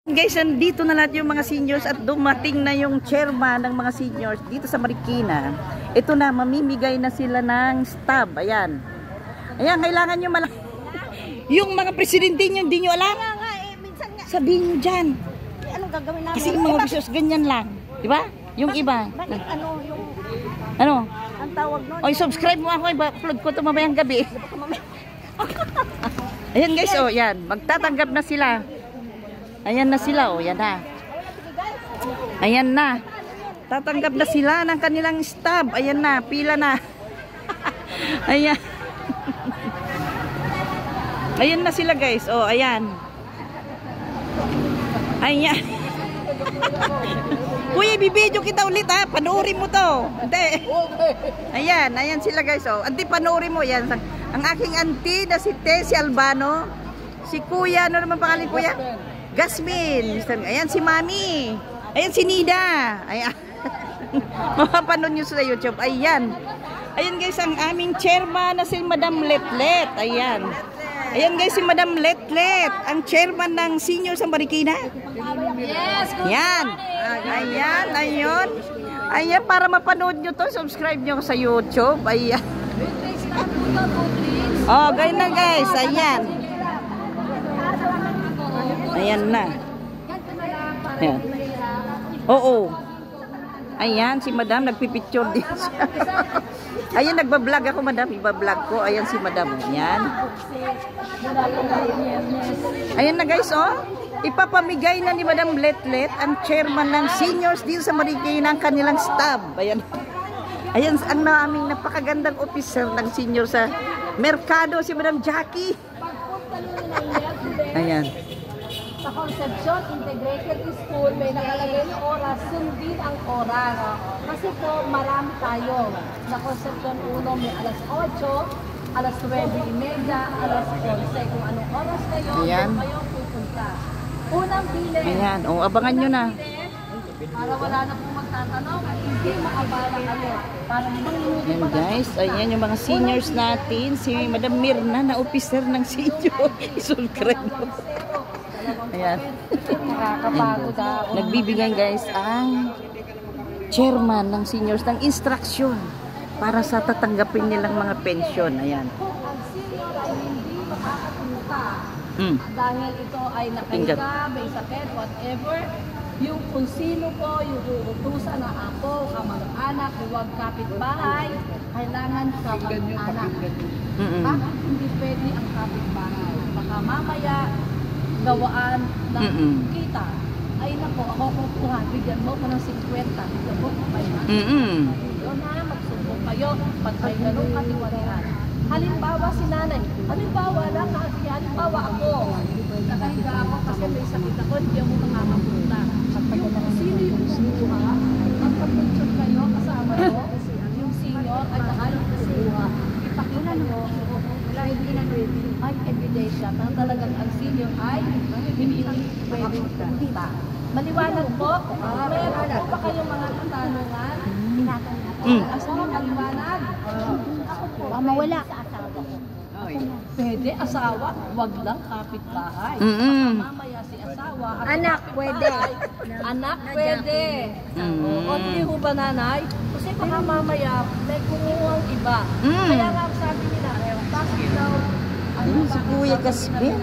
Guys, nandito na lahat yung mga seniors at dumating na yung chairman ng mga seniors dito sa Marikina. Ito na, mamimigay na sila ng stab. Ayan. Ayan, kailangan nyo yung mga presidente nyo, hindi nyo alam. Sabihin nyo dyan. Anong gagawin namin? Kasi yung mga bisyo's ganyan lang. Diba? Yung iba. Bakit Ano? ang tawag nun? O, subscribe mo ako. I-upload ko ito mamayang gabi. Ayan guys, oh, yan. Magtatanggap na sila. Ayan na sila, oh, yan na. Ayan na. Tatanggap na sila ng kanilang stab. Ayan na, pila na. Ayan. Ayan na sila guys, oh, ayan. Ayan. Kuya, bibidyo kita ulit ha. Panoorin mo to. Hindi. Ayan, ayan sila guys, oh. Auntie, panoorin mo yan. Ang aking auntie na si Tessie Albano. Si Kuya, ano naman pangalan Kuya? Gasmin. Ayan si Mami. Ayan si Nida. Ayan. Mapapanood nyo sa YouTube. Ayan. Ayan guys, ang aming chairman na si Madam Letlet. Ayan. Ayan guys, si Madam Letlet. Ang chairman ng senior sa Marikina. Yes. Yan. Ayan, ayun. Ayan, para mapanood nyo to, subscribe nyo sa YouTube. Ayan. Oh, ganyan na guys. Ayan. Ayan na. Ayan. Oo. Ayan, si Madam nagpipicture din siya. Ayan, nagbablog ako, Madam. Ibablog ko. Ayan si Madam. Ayan. Ayan na guys, oh. Ipapamigay na ni Madam Letlet ang chairman ng seniors dito sa Marikina ang kanilang stab. Ayan. Ayan ang naming napakagandang officer ng senior sa Merkado, si Madam Jackie. Ayan. Sa Concepcion Integrated School, may nakalagay na oras, sundin ang oras. Kasi po, marami tayo. Sa Concepcion 1, may alas 8, alas 9:30, alas 11. Kung anong oras kayo, ayan. kung kayo pupunta. Unang pili. Ayan, o, abangan nyo na. Para wala na pong magtatanong, hindi maabala kayo. Para ayan guys, ayan yung mga seniors natin. Si Madam Mirna na officer ng senior. Isulkrem mo. Ayan. nakakapagod ako. Nagbibigay guys ang chairman ng seniors ng instruction para sa tatanggapin nilang mga pensyon. Ayan. Kung ang senior ay hindi makakapunta, dahil ito ay nakahiga, may sakit, whatever, yung kung sino po, yung uutusan ng apo, kamag-anak, huwag kapitbahay, kailangan kamag-anak. Bakit hindi pwede ang kapitbahay? Baka mamaya, gawaan ng kita. Ay nako, ako kukuha, bigyan mo ko ng 50, bigyan mo ko 500. Yun na, magsumbong kayo, pag may ganun katiwalian. Halimbawa si nanay, halimbawa lang, halimbawa ako, nakahiga ako kasi may sakit ako, hindi ako makakapunta. Yung sino yung kukuha, magpapunchon kayo, kasama nyo, yung senior, ay nakalang kukuha, ipakita nyo, ay ebidensya na talagang ang senior ay hindi pwede magpunta. Maliwanag po, meron po ba kayong mga katanungan? Asa mo maliwanag? Ako po, mawala sa asawa ko. Pwede asawa, wag lang kapitbahay. Mamaya si asawa. Anak, pwede. Anak, pwede. O di ho ba nanay? Kasi baka mamaya may kumuhang iba. Kaya nga sabi nila, bakit daw Si Kuya Gasmin.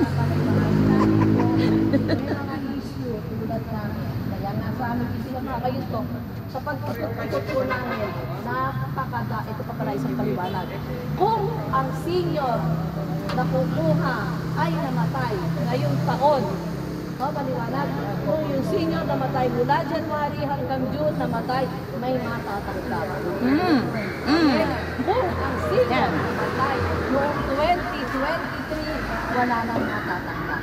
kaya nga sa amin sila mga kayo to, sa pagtututo po namin, napakada, ito pa pala isang paliwanag. Kung ang senior na kukuha ay namatay ngayong taon, maliwanag, kung yung senior namatay mula January hanggang June namatay, may matatanggap. Kung ang senior namatay noong 2023, wala nang matatanggap.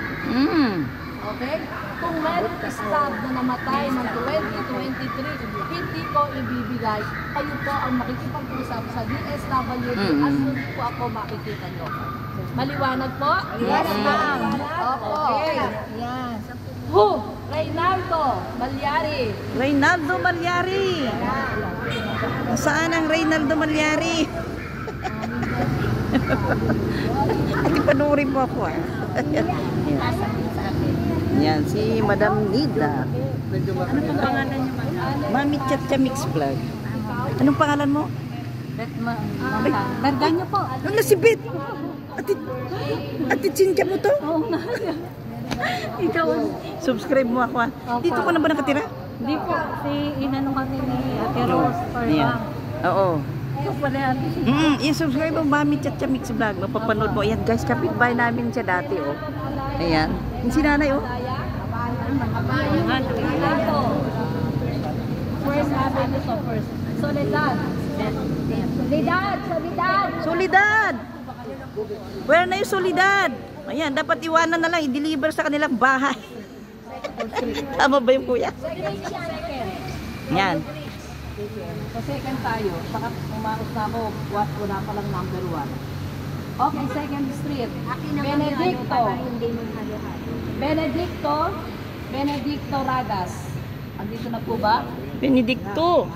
Okay? Kung meron stab na namatay ng 2023, hindi ko ibibigay. Kayo po ang makikipag-usap sa DSWD at hindi po ako makikita nyo. Maliwanag po? Yes, ma'am. Opo. Okay. Yan. Who? Reynaldo Malyari. Reynaldo Malyari. Saan ang Reynaldo Malyari? Ati panurin mo ako ah. Nasa sa akin. Yan, si Madam Nida. Ano pang pangalan niyo, Mami Chacha Mix Vlog. Anong pangalan mo? Bergan niyo po. Ano si Bet? Ati Cynthia mo to? Oo nga. Ikaw. Subscribe mo ako, ha? Dito ka na ba nakatira? Hindi po. Inanong kami ni Ate Rose or Yan. Oo. Ito pala yan. I-subscribe mo, Mami Chacha Mix Vlog. Mapapanood mo. Ayan guys, kapitbahay namin siya dati, oh. Ayan. Yung si nanay, oh. First avenue to first. Soledad. Solidad! Where na yung Solidad? Ayan, dapat iwanan na lang, i-deliver sa kanilang bahay. Tama ba yung kuya? Yan. So second tayo. Saka umaos na ako. Wala pa lang number 1. Okay, second street. Benedicto Ragas. Andito na po ba? Benedicto.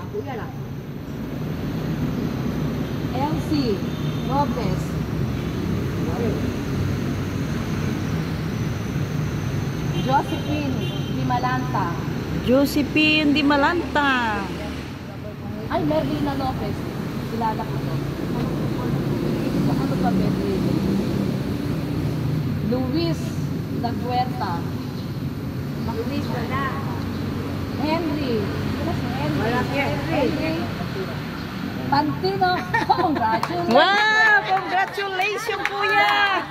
LC Lopez. Josephine Limalanta. Josephine Di Malanta. Ay, Merlina Lopez. Kilala ko to. Ano ba Merlina? Luis Daguerta. Henry. Henry. Tantino. Congratulations. Wow! Congratulations, kuya!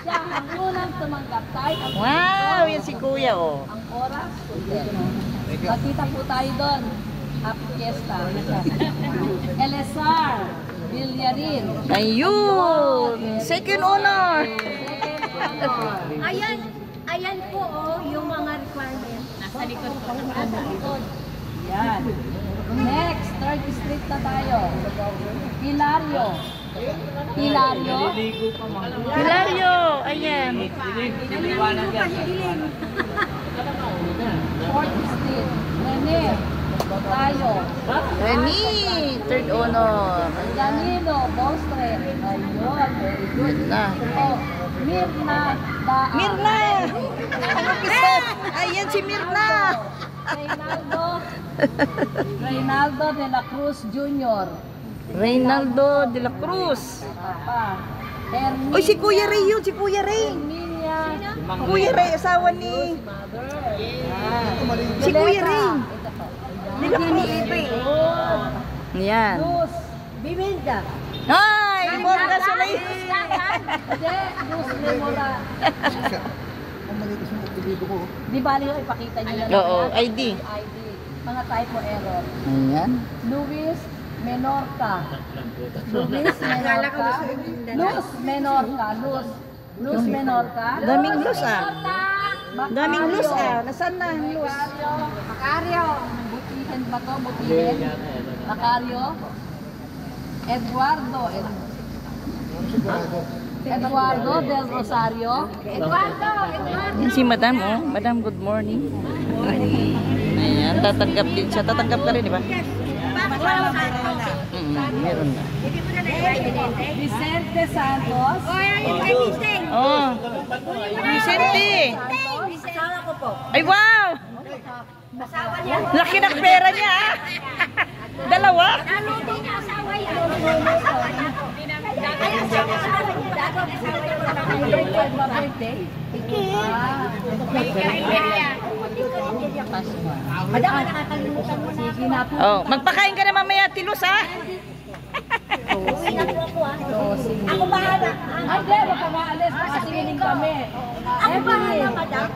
Siya ang unang tumanggap tayo. Wow! Yan si kuya, oh. Ang oras. Magkita po tayo doon. Happy Fiesta. LSR. Villarin. Ayun! Second honor! Ayan po yung mga requirements. Nasa likod. Yan. Next, third street na tayo. Hilario. Hilario! Ayan. Fourth street. Rene. Tayo. Reni! Third honor. Danilo. Bostre. Ayun. Very good. Na. Oh, Mirna. Daan. Mirna! Ano pisa? Ayan si Mirna! Reynaldo de la Cruz Jr. Reynaldo de la Cruz. Oy, si Kuya Ray yun, si Kuya Ray. Kuya Ray, asawa ni... Si Kuya Ray. De la Cruz. Yan. Luz Biminda. Ay, Morga Solay. Luz Memora. Di bali yung ipakita nyo na Oo, ID. Mga typo error. Ayan. Luis Menorca. Luis Menorca. Luz Menorca. Luz Menorca. Daming luz, ah. Daming luz, ah. Nasaan na ang luz? Macario. Butihin ba to? Butihin. Macario. Eduardo del Rosario. Yan si Madam, oh. Madam, good morning. Ayan, tatanggap din siya. Tatanggap ka rin, di ba? Meron na. Vicente Santos. Oh, Vicente. Ay, wow! Laki ng pera niya, ah. Dalawa? Oh, magpakain ka na mamaya, Tilos, ha? Ako bahala. Hindi, wag ka maalis. Makasingin kami. Ako bahala, madam.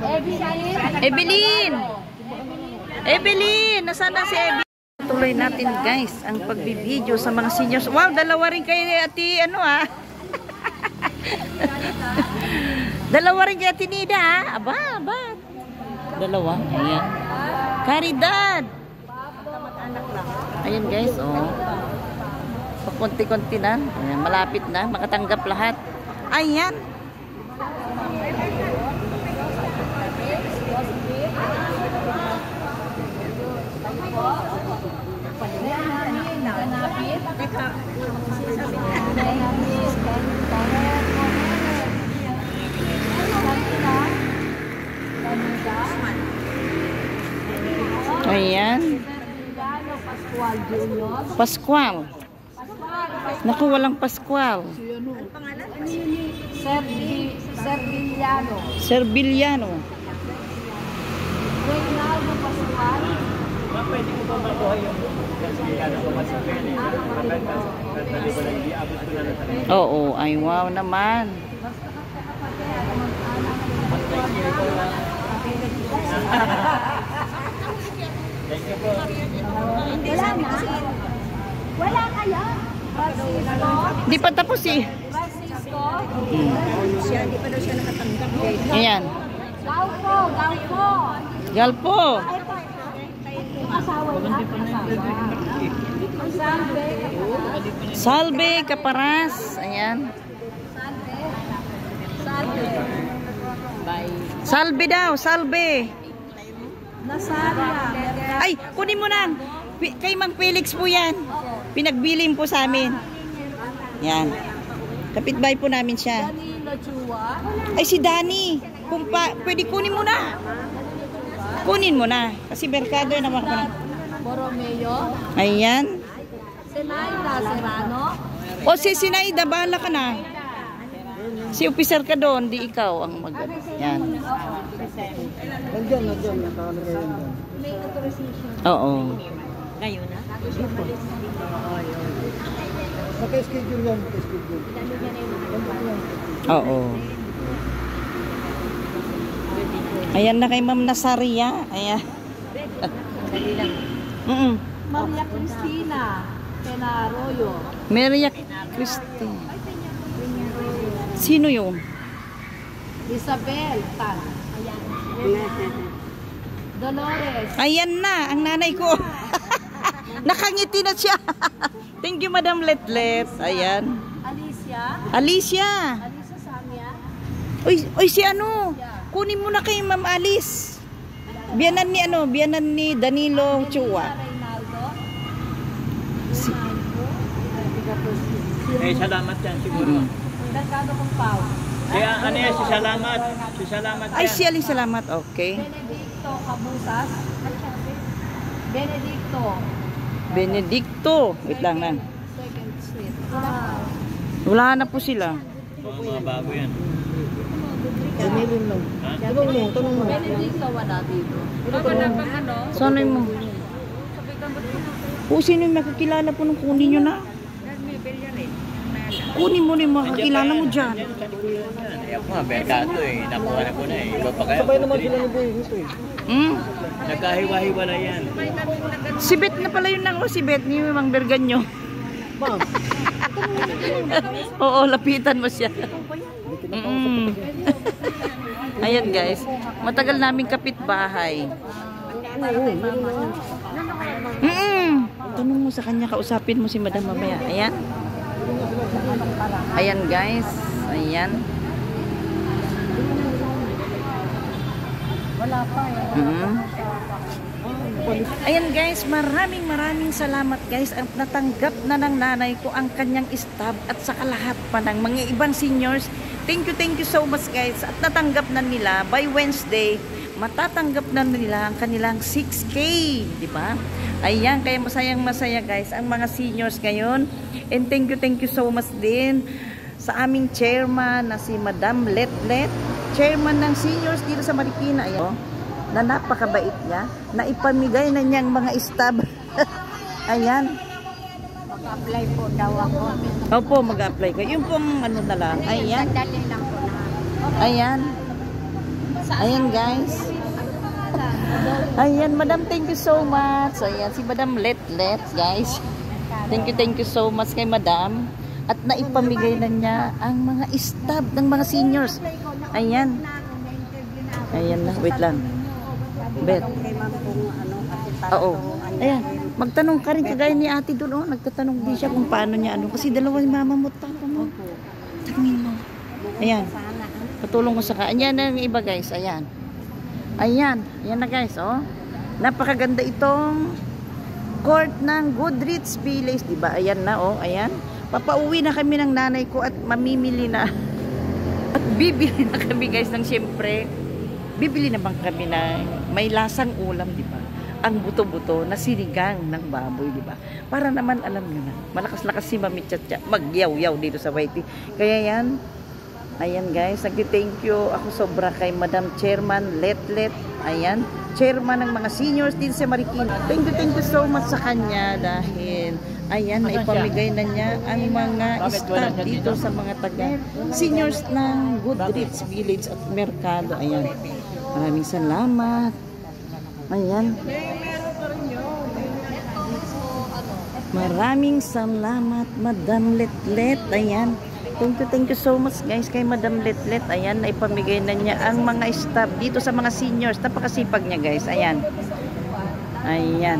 Evelyn! Nasaan na si Evelyn? Tuloy natin, guys, ang pagbibideo sa mga seniors. Wow, dalawa rin kay Ate, ano, ah. Dalawa rin kay Ate Nida, ah. Aba. Dalawa, ayan. Caridad! Ayan, guys, oh. Pakunti-kunti na. Ayan, malapit na. Makatanggap lahat. Ayan. Ayan. Serbiliano Pascual Jr. Pascual. Naku, walang Pascual. Serbiliano. Serbiliano. Reynaldo Pascual. Pwede ko ba mabuhay yung Serbiliano ko masabi? Oo, ay wow naman. Wala na. Wala kaya. Francisco. Di pa tapos eh. Francisco. Ayan. Galpo. Galpo. Galpo. Yung asawa niya. Salve. Salve Caparas. Ayan. Salve. Salve daw, salve. Nasaria. Ay, kunin mo na. Kay Mang Felix po yan. Pinagbiling po sa amin. Yan. Kapitbahay po namin siya. Danilo Chua. Ay, si Danny. Kung pwede kunin mo na. Kunin mo na. Kasi merkado yun naman ko na. Borromeo. Ayan. Senaida Serrano. O si Sinaida, bahala ka na. Si officer ka doon, di ikaw ang mag... Yan. Nandiyan, nakalagay yun. May authorization. Oo. Ngayon na? Naka-schedule yan, naka-schedule. Oo. Ayan na kay Ma'am Nasaria. Ayan. Maria Cristina Penarroyo. Maria Christine. Sino yun? Isabel Tan. Dolores. Ayan na, ang nanay ko. Nakangiti na siya. Thank you, Madam Letlet. Ayan. Alicia. Alicia. Alicia Samia. Uy, si ano? Kunin mo na kay Ma'am Alice. Biyanan ni Danilo Chua. Reynaldo. Eh, salamat yan siguro. Mercado Compao. Kaya ano yan, si salamat. Si salamat yan. Ay, si Aling Salamat. Okay. Benedicto Cabusas. Benedicto. Benedicto. Wait lang na. Second Street. Wala na po sila. Mga bago yan. Benedicto wala dito. Sana mo? O, sino yung makakilala po nung kunin nyo na? Kunin mo na yung makakilala mo dyan. Ayan po nga, merkato eh. Nakuha na ko na eh. Iba pa kaya. Sabay naman sila ni Boy dito eh. Nagkahiwa-hiwala yan. Si Beth na pala yun lang. Si Beth ni Mang Berganyo. Ma'am, Oo, lapitan mo siya. Ayan guys, matagal naming kapitbahay. Tanong mo sa kanya, kausapin mo si Madam mamaya. Ayan. Ayan guys, ayan. Wala pa Ayan guys, maraming salamat guys. Ang natanggap na ng nanay ko ang kanyang staff at saka lahat pa ng mga ibang seniors. Thank you so much guys. At natanggap na nila by Wednesday, matatanggap na nila ang kanilang 6K, di ba? Ayan, kaya masaya guys ang mga seniors ngayon. And thank you so much din sa aming chairman na si Madam Letlet, chairman ng seniors dito sa Marikina. Ayan, na napakabait niya, na ipamigay na niyang mga staff. Ayan. Mag-apply po daw ako. Opo, mag-apply ko. Yung pong ano na lang. Ayan. Sandali lang po na. Ayan. Ayan guys. Ayan, Madam, thank you so much. Ayan, si Madam Letlet, guys. Thank you so much kay Madam. At naipamigay na niya ang mga staff ng mga seniors. Ayan. Ayan na, wait lang. Bet. Oo. Ayan. Magtanong ka rin kagaya ni ate doon. Oh. Nagtatanong din siya kung paano niya ano. Kasi dalawa ni mama mo, papa mo. Tanungin mo. Ayan. Patulong ko sa Ayan na yung iba guys. Ayan. Ayan. Ayan na guys. Oh. Napakaganda itong court ng Goodrich Village. Diba? Ayan na. Oh. Ayan. Papauwi na kami ng nanay ko at mamimili na. At bibili na kami guys ng siyempre. Bibili naman kami na may lasang ulam, di ba? ang buto-buto na sinigang ng baboy, di ba? Para naman alam nyo na, malakas-lakas si Mami Chacha magyaw-yaw dito sa YT. Kaya yan, ayan guys, nagti-thank you ako sobra kay Madam Chairman Letlet. Ayan, chairman ng mga seniors din sa Marikina. Thank you so much sa kanya dahil ayan, naipamigay na niya ang mga staff dito sa mga taga seniors ng Goodrich Village at Mercado. Ayan, maraming salamat. Ayan. Maraming salamat, Madam Letlet. Ayan. Thank you so much guys kay Madam Letlet. Ayan, naipamigay na niya ang mga staff dito sa mga seniors. Napakasipag niya guys. Ayan. Ayan.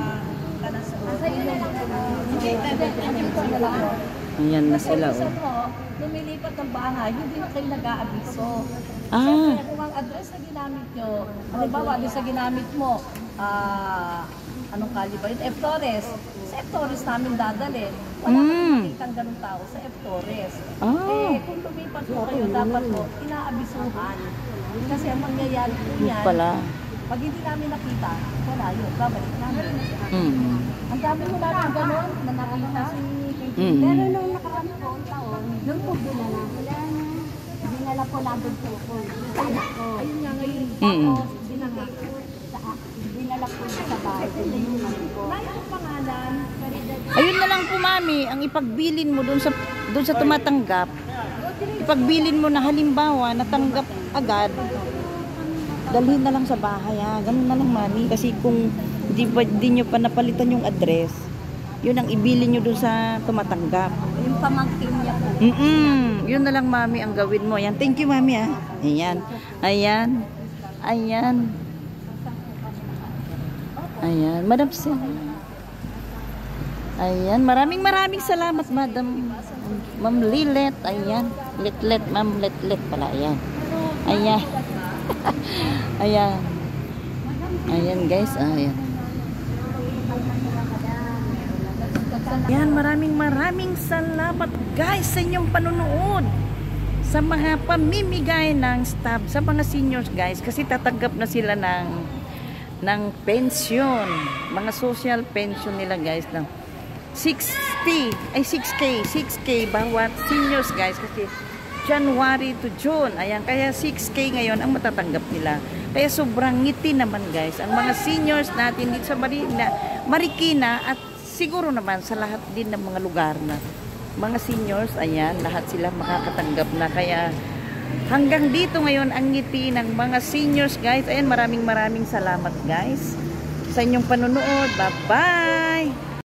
Ayan na sila. Oh. Lumilipat ng bahay, hindi na kayo nag-aabiso. Ah. Siyempre, kung ang address na ginamit nyo, halimbawa, doon sa ginamit mo, anong kali ba yun? F. Torres. Sa F. Torres namin dadalhin. Wala kang makikang ganun tao sa F. Torres. Eh, kung lumipat po kayo, dapat po, inaabisuhan. Kasi ang mangyayari po yan, pag hindi namin nakita, wala yun. Babalik namin. Ang dami mo namin ganun, na nakita. Pero nung nakaraan po, taon, doon po dinala. Dinala po namin po po. Ayun nga ngayon. Tapos, dinala po sa bahay. Mayroong pangalan. Ayun na lang po mami, ang ipagbilin mo doon sa tumatanggap. Ipagbilin mo na halimbawa natanggap agad. Dalhin na lang sa bahay ha. Ganun na lang mami kasi kung di nyo pa napalitan yung address, yun ang ibilin nyo doon sa tumatanggap. Yung pamangkin niya po. Yun na lang mami ang gawin mo. Ayan, thank you mami ha. Ayan. Ayan. Ayan. Ayan, Madam Sen. Ayan, maraming salamat Madam Ma'am Lilet. Ayan, Letlet, Ma'am Letlet pala. Ayan. Ayan. Ayan. Ayan guys, ayan. Ayan, maraming salamat guys sa inyong panunood. Sa mga pamimigay ng staff, sa mga seniors guys, kasi tatanggap na sila ng pension, mga social pension nila guys ng 6K bawat seniors guys kasi January to June. Ayan, kaya 6K ngayon ang matatanggap nila. Kaya sobrang ngiti naman guys ang mga seniors natin dito sa Marikina at siguro naman sa lahat din ng mga lugar na mga seniors, ayan, lahat sila makakatanggap na. Kaya hanggang dito ngayon ang ngiti ng mga seniors guys. Ayan, maraming salamat guys sa inyong panunood. Bye-bye!